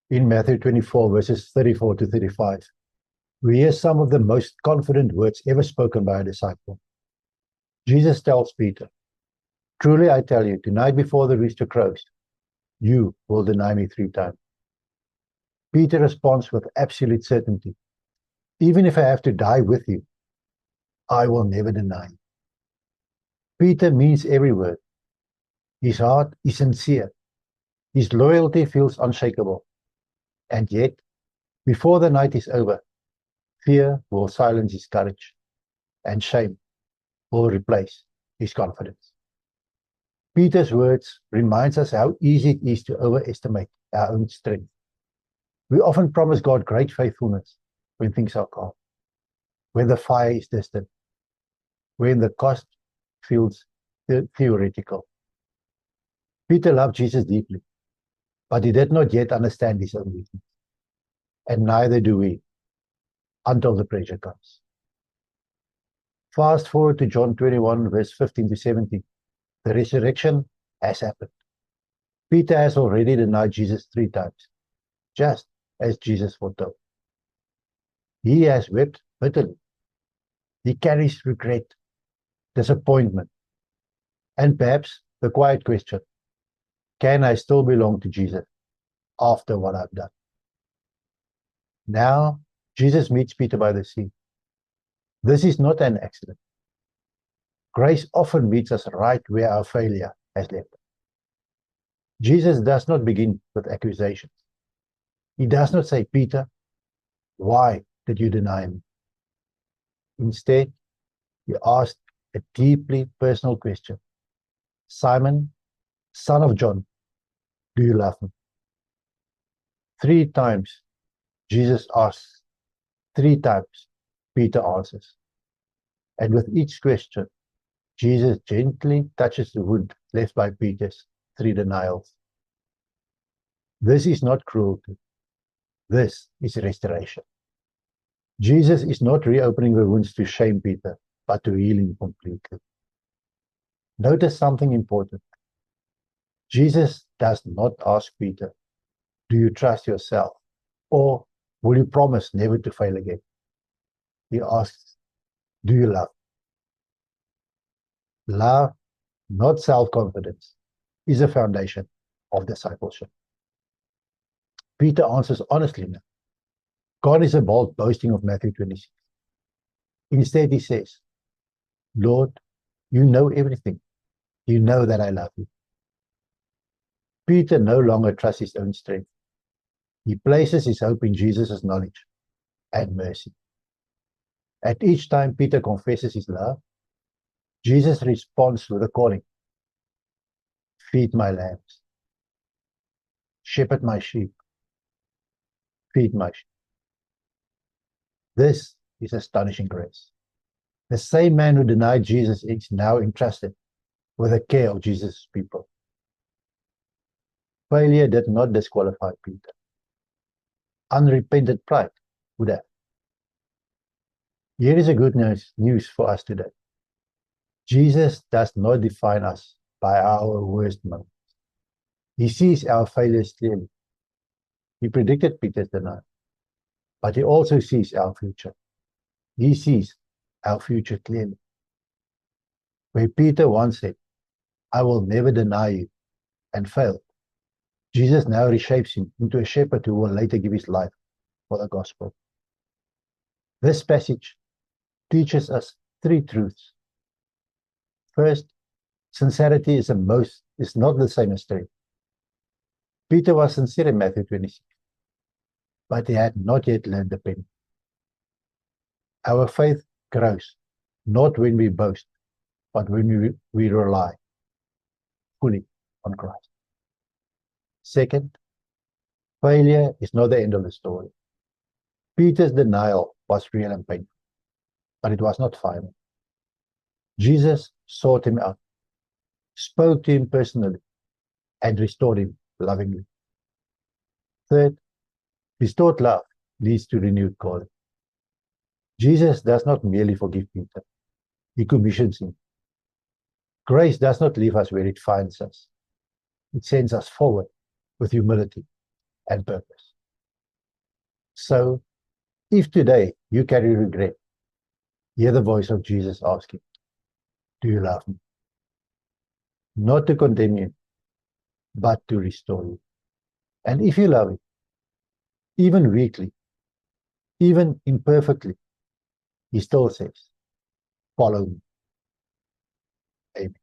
In Matthew 24, verses 34 to 35, we hear some of the most confident words ever spoken by a disciple. Jesus tells Peter, "Truly I tell you, tonight before the rooster crows, you will deny me 3 times." Peter responds with absolute certainty, "Even if I have to die with you, I will never deny you." Peter means every word. His heart is sincere. His loyalty feels unshakable. And yet, before the night is over, fear will silence his courage, and shame will replace his confidence. Peter's words reminds us how easy it is to overestimate our own strength. We often promise God great faithfulness when things are calm, when the fire is distant, when the cost feels theoretical. Peter loved Jesus deeply, but he did not yet understand his own weakness. And neither do we, until the pressure comes. Fast forward to John 21, verse 15 to 17. The resurrection has happened. Peter has already denied Jesus 3 times, just as Jesus foretold. He has wept bitterly. He carries regret, disappointment, and perhaps the quiet question, can I still belong to Jesus after what I've done? Now, Jesus meets Peter by the sea. This is not an accident. Grace often meets us right where our failure has left us. Jesus does not begin with accusations. He does not say, "Peter, why did you deny me?" Instead, he asked a deeply personal question. "Simon, son of John, do you love me?" 3 times Jesus asks, 3 times Peter answers. And with each question, Jesus gently touches the wound left by Peter's 3 denials. This is not cruelty. This is restoration. Jesus is not reopening the wounds to shame Peter, but to heal him completely. Notice something important. Jesus does not ask Peter, "Do you trust yourself?" or "Will you promise never to fail again?" He asks, "Do you love?" Love, not self-confidence, is the foundation of discipleship. Peter answers honestly now. God is above boasting of Matthew 26. Instead, he says, "Lord, you know everything. You know that I love you." Peter no longer trusts his own strength. He places his hope in Jesus' knowledge and mercy. At each time Peter confesses his love, Jesus responds with a calling. "Feed my lambs. Shepherd my sheep. Feed my sheep." This is astonishing grace. The same man who denied Jesus is now entrusted with the care of Jesus' people. Failure did not disqualify Peter. Unrepented pride would have. Here is a good news for us today. Jesus does not define us by our worst moments. He sees our failures clearly. He predicted Peter's denial, but he also sees our future. He sees our future clearly. Where Peter once said, "I will never deny you," and failed, Jesus now reshapes him into a shepherd who will later give his life for the gospel. This passage teaches us 3 truths. First, sincerity is not the same as strength. Peter was sincere in Matthew 26, but he had not yet learned the penny. Our faith grows not when we boast, but when we rely fully on Christ. Second, failure is not the end of the story. Peter's denial was real and painful, but it was not final. Jesus sought him out, spoke to him personally, and restored him lovingly. Third, restored love leads to renewed calling. Jesus does not merely forgive Peter, he commissions him. Grace does not leave us where it finds us. It sends us forward with humility and purpose. So, if today you carry regret, hear the voice of Jesus asking, do you love me? Not to condemn you, but to restore you. And if you love him, even weakly, even imperfectly, he still says, follow me. Amen.